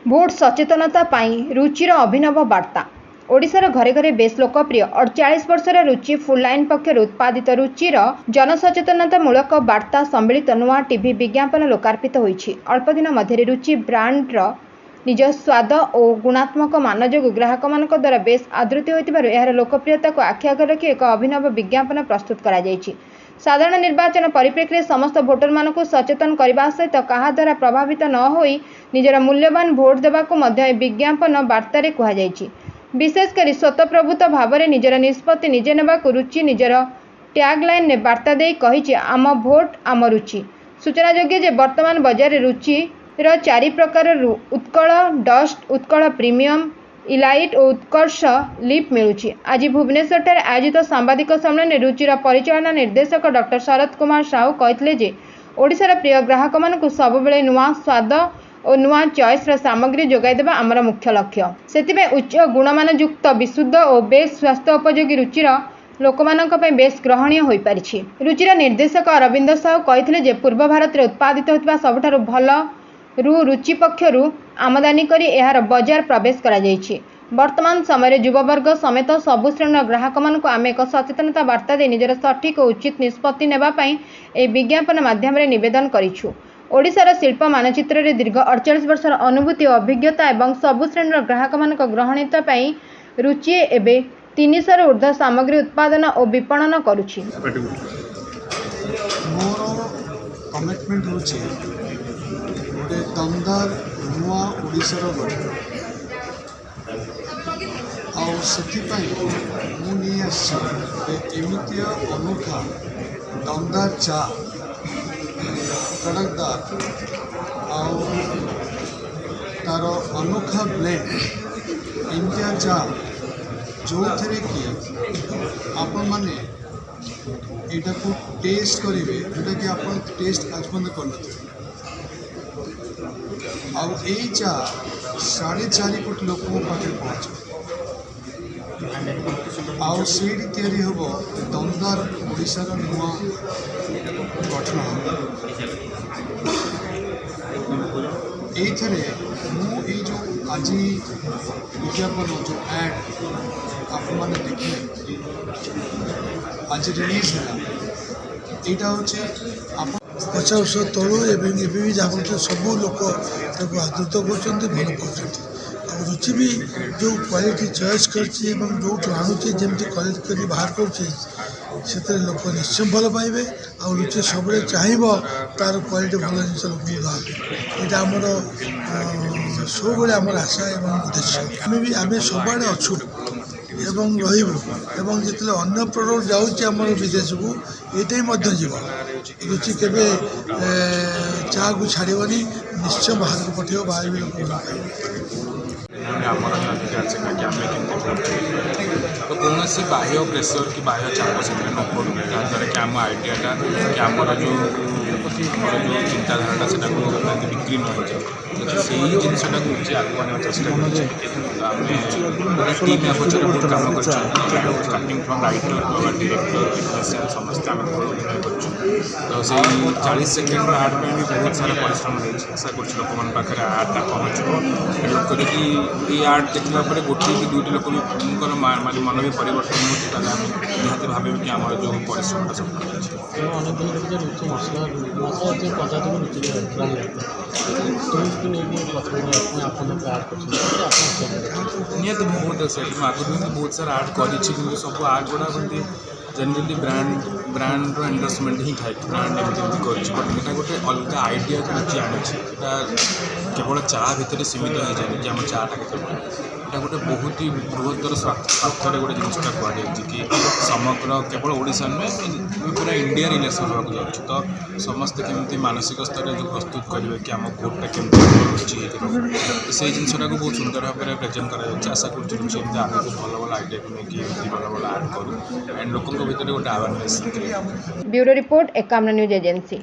Vote सचेतनता पाई रुचिर अभिनव वार्ता। ओडिशार घरे घरे बेस लोकप्रिय 48 वर्षर रुचि फुल लाइन पक्षर उत्पादित रुचिर जनसचेतनतामूलक वार्ता सम्मिलित नुआ टीवी विज्ञापन लोकार्पित होइछि। अल्प दिन मध्य रुचि ब्रांडर निज स्वाद और गुणात्मक मान जो ग्राहक मान द्वारा बेस आदृत होर लोकप्रियता को आखि आगे रखी एक अभिनव विज्ञापन प्रस्तुत करा जायछि। साधारण निर्वाचन परिप्रेक्षी में समस्त भोटर मानक सचेतन करने सहित क्या द्वारा प्रभावित न होई निजर मूल्यवान भोट देवाक विज्ञापन वार्तार कहुଯାଇଛି। विशेषकर स्वतःप्रभुत्व भाव में निजर निष्पत्ति निजे नेबाक रुचि निजर टैगलाइन ने वार्ता दे कही आम भोट आम रुचि। सूचनायोग्य जे वर्तमान बजार रुचिर 4 प्रकार Utkal dust, Utkal premium, elite और उत्कर्ष लिप मिलूची। आज भुवनेश्वर आयोजित सांबादिक सम्मेलन रुचिर परिचालना निर्देशक डॉक्टर शरद कुमार साहू कहते ओडिशार प्रिय ग्राहक मानक सबुबले नुआ स्वाद और नुआ चॉइस सामग्री जोगाइदेवा आमर मुख्य लक्ष्य। से उच्च गुणमानयुक्त विशुद्ध और बेस स्वास्थ्य उपयोगी रुचिर लोकमानक बेस ग्रहणीय हो पारिछि। रुचिर निर्देशक अरविंद साहू कहते पूर्व भारत में उत्पादित होता सबुठारु भल रुचि पक्षरु आमदानी करी एहार बजार प्रवेश करा जायछि। वर्तमान समय युववर्ग समेत सबु श्रेणीर ग्राहक मानक आम एक सचेतनता वार्ता दे निजर सठिक और उचित निष्पत्ति नेबा पई ए विज्ञापन माध्यम रे निवेदन करिछु। ओडिशार शिल्प मानचित्र रे दीर्घ 48 वर्षर अनुभूति और अभिज्ञता एवं सबु श्रेणीर ग्राहक मानक ग्रहणीयता पई रुचि एबे 300 रु ऊर्ध्व सामग्री उत्पादन और विपणन करुछि। मोर कमिटमेंट होछि गोटे दमदार नुआ ओडिशार गठन आमती अनोखा दमदार चा कड़कदार तार अनोखा ब्लेंड इंडिया चा जो थे कि आपण मैंने यहाँ को टेस्ट करेंगे जोटा कि आप टेस्ट आज पर्यटन कर चा 4.5 कोटी लोक पाखे पहुँच आईटी हम दमदार ओडिशार नुआ गठन ये जो आज विज्ञापन जो एड आप मैंने देखिए आज रिलीज है यहाँ हूँ 50 वर्ष तलू भी जहाँ सबू लोक आदृत कर भल पाँच रुचि भी जो क्वालिटी चॉइस करछि जो आणुचे जमी क्वालिटी कर बाहर कर लोक निश्चय भल पाइबे आ रुचि सब चाहब तार क्वालिटी भल जिन लोक यहाँ आमर सब आम आशा एवं उद्देश्य आम सब अच्छू एवं रही जिते अन्य प्रोडक्ट जाऊँ विदेश को ये जीव रुचि केवे चा को छाड़बनी निश्चय बाहर को पठेब बाहर भी लोग कौन सी बाह्य प्रेसर कि बाह्य चाप से न पड़ू जहाँद्वारा कि आम आइडियाटा कि आमर जो चिंताधारा से बिक्री न हो जाए से ही जिनसा रुचि आगे आने चेष्टा कर टीम अवसर बहुत कम कर starting from writer director technician समस्त आम अभिनय कर 40 सेकेंड आर्ट में भी बहुत सारा परिश्रम रही आशा कर लोक पाखे आर्टा पहुँच लोक ये आर्ट देखला गोटे कि 2टी लोक भी मन भी परिवर्तन होती निहती भावे कि आम जो परिश्रम सब निहत बहुत अच्छे आगुरी भी बहुत सारा आर्ट कर सब आर्ट गुड़ा जेनराली ब्रांड एंडोर्समेंट ही थाए ब्रांड एमती कर गोटे अलग आइडिया को रुचि आनी केवल चा भितर सीमित हो जाए कि आम चाटा के गोटे बहुत ही बृहत्तर स्वार्थर गोटे जिनसा कहुई कि समग्र केवल ओडिशा नुहे पूरा इंडिया रिलेसन होगा जाऊँ तो समस्ते केमती मानसिक स्तर में जो प्रस्तुत करेंगे कि आम भोटा केमती रुचि से जिनसा को बहुत सुंदर भाव में प्रेजेंट कर आशा कर आगे भल भल आइडिया को लेकिन भल भल आर्ट करूँ एंड लोक भर गोटे awareness. Bureau report 51 news agency.